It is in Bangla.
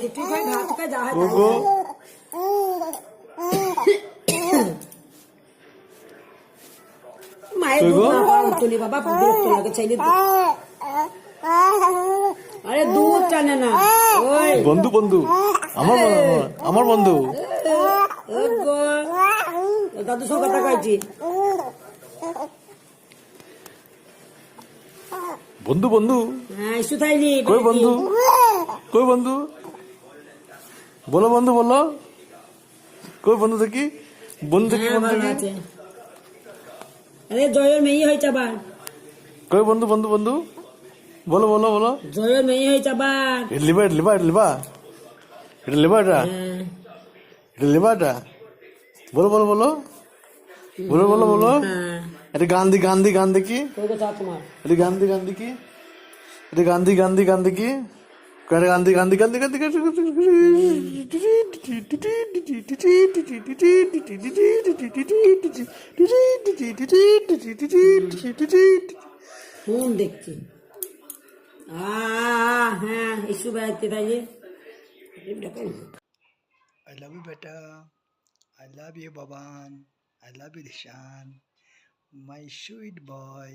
একটু খাই ভাত খাই যা হয় গোগো মায়ের দুধ না খাওয়া উঠলি বাবা বিরক্ত লাগে চাইলে আরে দুধ টানে না ওই বন্ধু বন্ধু আমার বন্ধু দাদু সব কথা কইছি বন্ধু বন্ধু হ্যাঁ ইসু থাইলি কই বন্ধু কই বন্ধু বলো বন্ধু বলো কই বন্ধু দেখি বন্ধু দেখি বন্ধু দেখি আরে জয়ের মেয়ে হয়েছে আবার কই বন্ধু বন্ধু বন্ধু বলো বলো বলো জয়ের মেয়ে হয়েছে আবার এটা লিবা এটা লিবা এটা লিবা এটা লিবা এটা এটা লিবা এটা বলো বলো বলো বলো বলো বলো এটা গান্ধী গান্ধী গান্ধী কি তোমার এটা গান্ধী গান্ধী কি এটা গান্ধী গান্ধী গান্ধী কি গান্ধী গান্ধী গান্ধী গান্ধী ফোন দেখছি হ্যাঁ ইসু বেড়াতে তাই I love you, beta. I love you, Baban. I love you, Dishan. My sweet boy.